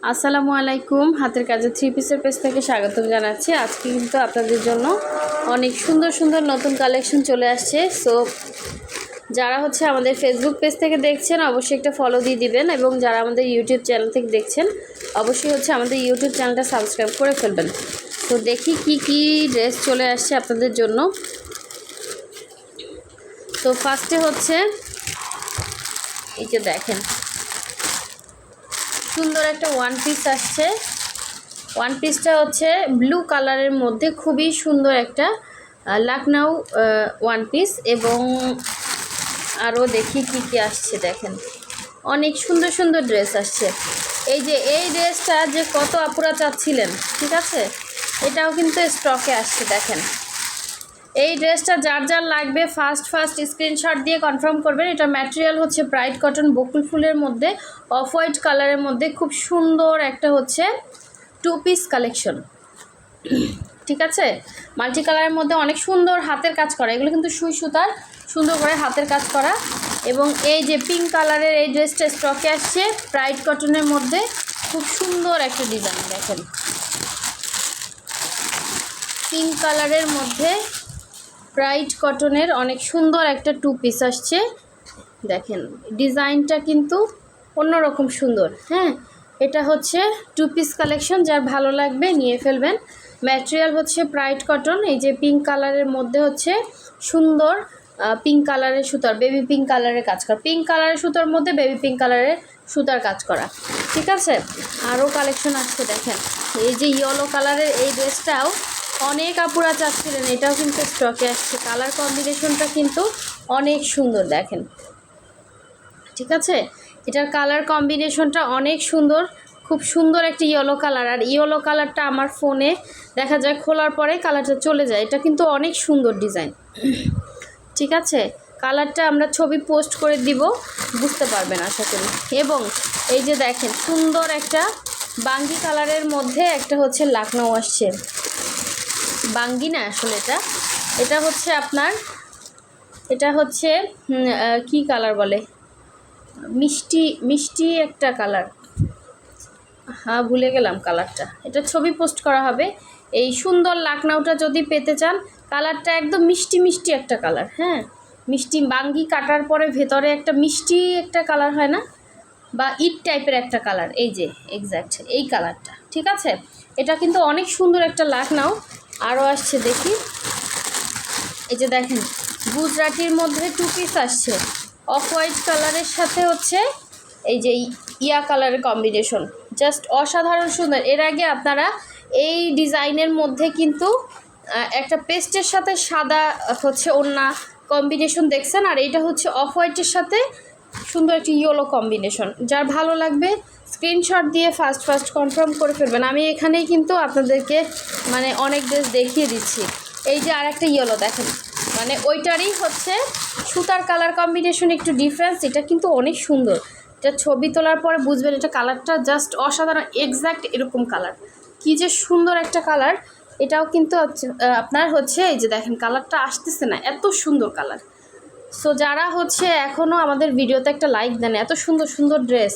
আসসালামু আলাইকুম। হাতের কাজে থ্রি পিসের পেজ থেকে স্বাগতম জানাচ্ছি। আজকে কিন্তু আপনাদের জন্য অনেক সুন্দর সুন্দর নতুন কালেকশন চলে আসছে। সো যারা আমাদের ফেসবুক পেজ থেকে দেখছেন অবশ্যই একটা ফলো দিয়ে দিবেন, এবং যারা আমাদের ইউটিউব চ্যানেল থেকে দেখছেন অবশ্যই আমাদের ইউটিউব চ্যানেলটা সাবস্ক্রাইব করে ফেলবেন। তো দেখি কি কি ড্রেস চলে আসছে আপনাদের জন্য। তো ফার্স্টে এই যে দেখেন, সুন্দর একটা ওয়ান পিস আসছে। ওয়ান পিসটা ব্লু কালারের মধ্যে খুবই সুন্দর একটা লখনউ ওয়ান পিস, এবং আরও দেখি কি কি আসছে। দেখেন অনেক সুন্দর সুন্দর ড্রেস আসছে। এই যে এই ড্রেসটা যে কত আপুরা চাচ্ছিলেন, ঠিক আছে, এটাও কিন্তু স্টকে আসছে। দেখেন এই ড্রেসটা যার যার লাগবে ফার্স্ট স্ক্রিনশট দিয়ে কনফার্ম করবেন। এটা ম্যাটেরিয়াল ব্রাইট কটন বকুল ফুলের মধ্যে অফ হোয়াইট কালারের মধ্যে খুব সুন্দর একটা টু পিস কালেকশন, ঠিক আছে। মাল্টি কালারের মধ্যে অনেক সুন্দর হাতের কাজ করা, এগুলো কিন্তু সুই সুতার সুন্দর করে হাতের কাজ করা। এবং এই যে পিঙ্ক কালারের এই ড্রেসটা স্টকে আসছে ব্রাইট কটনের মধ্যে, খুব সুন্দর একটা ডিজাইন। দেখেন পিঙ্ক কালারের মধ্যে ব্রাইট কটনের অনেক সুন্দর একটা টু পিস আসছে। দেখেন ডিজাইনটা কিন্তু অন্যরকম সুন্দর। হ্যাঁ, এটা টু পিস কালেকশন, যার ভালো লাগবে নিয়ে ফেলবেন। Material bright cotton. এই যে পিঙ্ক কালারের মধ্যে সুন্দর পিঙ্ক কালারের সুতার, বেবি পিঙ্ক কালারের কাজ করা, পিঙ্ক কালারের সুতার মধ্যে বেবি পিঙ্ক কালারের সুতার কাজ করা, ঠিক আছে। আরও কালেকশন আসছে। দেখেন এই যে ইয়েলো কালারের এই ড্রেসটাও অনেক আপুরা চাচ্ছিলেন, এটাও কিন্তু স্টকে আসছে। কালার কম্বিনেশনটা কিন্তু অনেক সুন্দর। দেখেন, ঠিক আছে, এটার কালার কম্বিনেশনটা অনেক সুন্দর, খুব সুন্দর একটা ইয়েলো কালার। আর ইয়েলো কালারটা আমার ফোনে দেখা যায় খোলার পরে কালারটা চলে যায়। এটা কিন্তু অনেক সুন্দর ডিজাইন, ঠিক আছে। কালারটা আমরা ছবি পোস্ট করে দিব, বুঝতে পারবেন আশা করি। এবং এই যে দেখেন সুন্দর একটা বাঙ্গি কালারের মধ্যে একটা লখনউ আসছে। বাঙ্গি না আসলে এটা আপনার, এটা কি কালার বলে, মিষ্টি মিষ্টি একটা কালার, হ্যাঁ ভুলে গেলাম কালারটা। এটা ছবি পোস্ট করা হবে। এই সুন্দর লখনউটা যদি পেতে চান, কালারটা একদম মিষ্টি মিষ্টি একটা কালার। হ্যাঁ, মিষ্টি বাঙ্গি কাটার পরে ভেতরে একটা মিষ্টি একটা কালার হয় না, বা ইট টাইপের একটা কালার। এই যে এক্স্যাক্ট এই কালারটা, ঠিক আছে। এটা কিন্তু অনেক সুন্দর একটা লখনউ। আরও আসছে দেখি, এই যে দেখেন গুজরাটির মধ্যে টু পিস আসছে অফ হোয়াইট কালারের সাথে এই যে ইয়া কালারের কম্বিনেশন, জাস্ট অসাধারণ সুন্দর। এর আগে আপনারা এই ডিজাইনের মধ্যে কিন্তু একটা পেস্টের সাথে সাদা ওড়না কম্বিনেশন দেখছেন, আর এইটা অফ হোয়াইটের সাথে সুন্দর একটি ইয়েলো কম্বিনেশন। যার ভালো লাগবে স্ক্রিনশট দিয়ে ফার্স্ট কনফার্ম করে ফেলবেন। আমি এখানেই কিন্তু আপনাদেরকে অনেক ড্রেস দেখিয়ে দিচ্ছি। এই যে আরেকটা ইয়েলো দেখেন, ওইটারই সুতার কালার কম্বিনেশন একটু ডিফারেন্স। এটা কিন্তু অনেক সুন্দর, এটা ছবি তোলার পরে বুঝবেন এটা কালারটা জাস্ট অসাধারণ, এক্স্যাক্ট এরকম কালার। কি যে সুন্দর একটা কালার। এটাও কিন্তু আপনার এই যে দেখেন কালারটা আসতেছে না, এত সুন্দর কালার। সো যারা এখনও আমাদের ভিডিওতে একটা লাইক দেন, এত সুন্দর সুন্দর ড্রেস,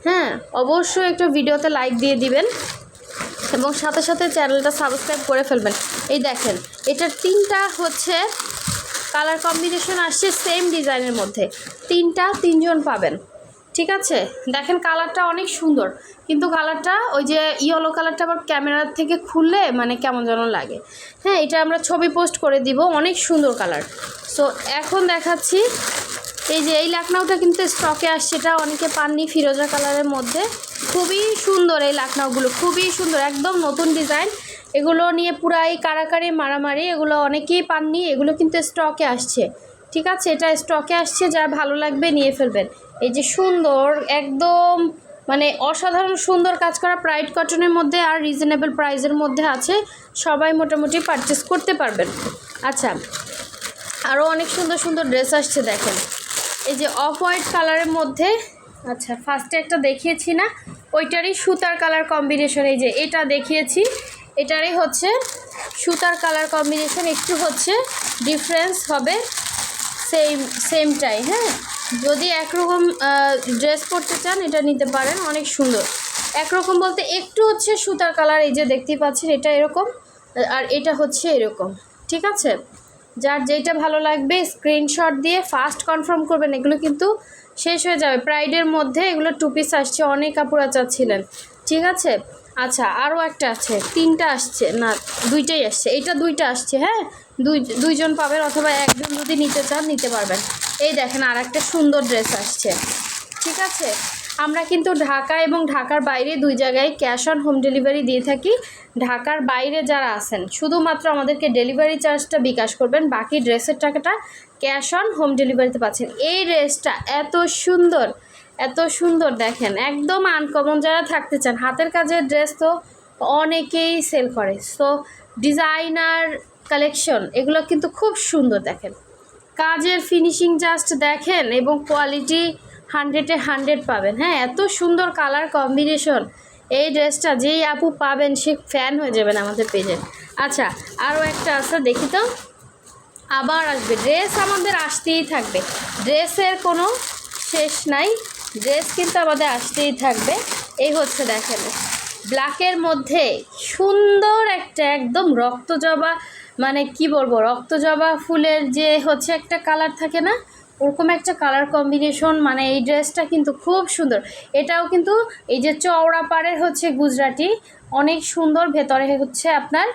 হ্যাঁ অবশ্যই একটা ভিডিওতে লাইক দিয়ে দিবেন, এবং সাথে সাথে চ্যানেলটা সাবস্ক্রাইব করে ফেলবেন। এই দেখেন এটার তিনটা কালার কম্বিনেশন আসছে সেম ডিজাইনের মধ্যে, তিনজন পাবেন, ঠিক আছে। দেখেন কালারটা অনেক সুন্দর, কিন্তু কালারটা ওই যে ইয়েলো কালারটা আবার ক্যামেরার থেকে খুললে কেমন যেন লাগে। হ্যাঁ, এটা আমরা ছবি পোস্ট করে দিব, অনেক সুন্দর কালার। সো এখন দেখাচ্ছি এই যে এই লখনউটা কিন্তু স্টকে আসছে, এটা অনেকে পাননি, ফিরোজা কালারের মধ্যে খুবই সুন্দর। এই লখনউগুলো খুবই সুন্দর, একদম নতুন ডিজাইন। এগুলো নিয়ে পুরাই কারাকারি মারামারি, এগুলো অনেকেই পাননি, এগুলো কিন্তু স্টকে আসছে, ঠিক আছে। এটা স্টকে আসছে, যার ভালো লাগবে নিয়ে ফেলবেন। এই যে সুন্দর একদম অসাধারণ সুন্দর কাজ করা ব্রাইট কটনের মধ্যে, আর রিজনেবল প্রাইসের মধ্যে আছে, সবাই মোটামুটি পারচেস করতে পারবেন। আচ্ছা, আরও অনেক সুন্দর সুন্দর ড্রেস আসছে। দেখেন এই যে অফ হোয়াইট কালারের মধ্যে, আচ্ছা ফার্স্টে একটা দেখিয়েছি না, ওইটারই সুতার কালার কম্বিনেশন। এই যে এটা দেখিয়েছি, এটারই সুতার কালার কম্বিনেশন, একটু ডিফারেন্স হবে, সেমটাই। হ্যাঁ, যদি একরকম ড্রেস পরতে চান এটা নিতে পারেন, অনেক সুন্দর। একরকম বলতে একটু হচ্ছে সুতার কালার, এই যে দেখতেই পাচ্ছেন এটা এরকম, আর এটা হচ্ছে এরকম, ঠিক আছে। যার যেটা ভালো লাগবে স্ক্রিনশট দিয়ে ফার্স্ট কনফার্ম করবেন, এগুলো কিন্তু শেষ হয়ে যাবে। প্রাইডের মধ্যে এগুলো 2 পিস আসছে, অনেক কাপড়া চাচ্ছিলেন, ঠিক আছে। আচ্ছা আরও একটা আছে, 3টা আসছে না 2টাই আসছে, এটা 2টা আসছে, হ্যাঁ দুইজন পাবেন, অথবা একজন যদি নিতে চান নিতে পারবেন। এই দেখেন আর একটা সুন্দর ড্রেস আসছে, ঠিক আছে। আমরা কিন্তু ঢাকা এবং ঢাকার বাইরে 2 জায়গায় ক্যাশ অন হোম ডেলিভারি দিয়ে থাকি। ঢাকার বাইরে যারা আছেন শুধুমাত্র আমাদেরকে ডেলিভারি চার্জটা বিকাশ করবেন, বাকি ড্রেসের টাকাটা ক্যাশ অন হোম ডেলিভারিতে পাচ্ছেন। এই ড্রেসটা এত সুন্দর, এত সুন্দর, দেখেন একদম আনকমন। যারা থাকতে চান হাতের কাজের ড্রেস তো অনেকেই সেল করে, সো ডিজাইনার কালেকশন এগুলো কিন্তু খুব সুন্দর, দেখেন কাজের ফিনিশিং জাস্ট দেখেন, এবং কোয়ালিটি 100-এ 100 পাবেন। হ্যাঁ, এত সুন্দর কালার কম্বিনেশন, এই ড্রেসটা যেই আপু পাবেন সে ফ্যান হয়ে যাবেন আমাদের পেজে। আচ্ছা আরও একটা আছে, দেখি তো, আবার আসবে ড্রেস, আমাদের আসতেই থাকবে, ড্রেসের কোনো শেষ নাই, ড্রেস কিন্তু আমাদের আসতেই থাকবে। এই হচ্ছে দেখেন ব্ল্যাকের মধ্যে সুন্দর একটা একদম রক্তজবা, মানে কি বলবো, রক্তজবা ফুলের যে হচ্ছে একটা কালার থাকে না, ওরকম একটা কালার কম্বিনেশন। মানে এই ড্রেসটা কিন্তু খুব সুন্দর, এটাও কিন্তু এই যে চওড়া পাড়ের হচ্ছে গুজরাটি, অনেক সুন্দর। ভেতরে হচ্ছে আপনার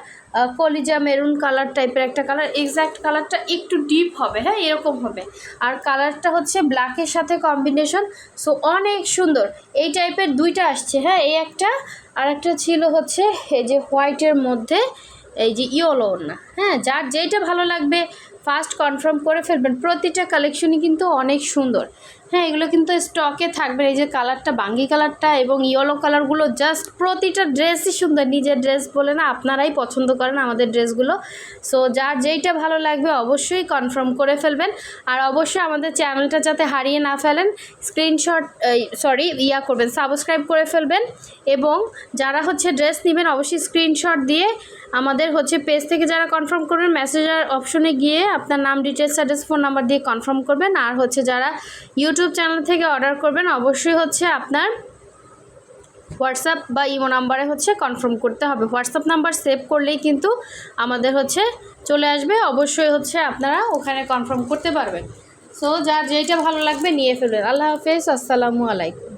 কলিজা মেরুন কালার টাইপের একটা কালার, এক্স্যাক্ট কালারটা একটু ডিপ হবে, হ্যাঁ এরকম হবে, আর কালারটা হচ্ছে ব্ল্যাকের সাথে কম্বিনেশন, সো অনেক সুন্দর। এই টাইপের 2টা আসছে, হ্যাঁ এই একটা, আর একটা ছিল হচ্ছে এই যে হোয়াইটের মধ্যে এই যে ইয়েলো না। হ্যাঁ, যার যেটা ভালো লাগবে ফার্স্ট কনফার্ম করে ফেলবেন। প্রতিটা কালেকশনই কিন্তু অনেক সুন্দর। হ্যাঁ, এগুলো কিন্তু স্টকে থাকবে। এই যে কালারটা, বাঙ্গি কালারটা এবং ইয়েলো কালারগুলো, জাস্ট প্রতিটা ড্রেসই সুন্দর। নিজের ড্রেস বলে না, আপনারাই পছন্দ করেন আমাদের ড্রেসগুলো। সো যার যেইটা ভালো লাগবে অবশ্যই কনফার্ম করে ফেলবেন। আর অবশ্যই আমাদের চ্যানেলটা যাতে হারিয়ে না ফেলেন, স্ক্রিনশট করবেন, সাবস্ক্রাইব করে ফেলবেন। এবং যারা হচ্ছে ড্রেস নেবেন অবশ্যই স্ক্রিনশট দিয়ে আমাদের হচ্ছে পেজ থেকে যারা কনফার্ম করবেন, মেসেজার অপশনে গিয়ে আপনার নাম, ডিটেলস, অ্যাড্রেস, ফোন নাম্বার দিয়ে কনফার্ম করবেন। আর হচ্ছে যারা ইউটিউব চ্যানেল থেকে অর্ডার করবেন অবশ্যই হচ্ছে আপনার হোয়াটসঅ্যাপ বা ইমো নাম্বারে হচ্ছে কনফার্ম করতে হবে। হোয়াটসঅ্যাপ নাম্বার সেভ করলেই কিন্তু আমাদের হচ্ছে চলে আসবে, অবশ্যই হচ্ছে আপনারা ওখানে কনফার্ম করতে পারবেন। সো যার যেটা ভালো লাগবে নিয়ে ফেলবেন। আল্লাহ হাফেজ, আসসালামু আলাইকুম।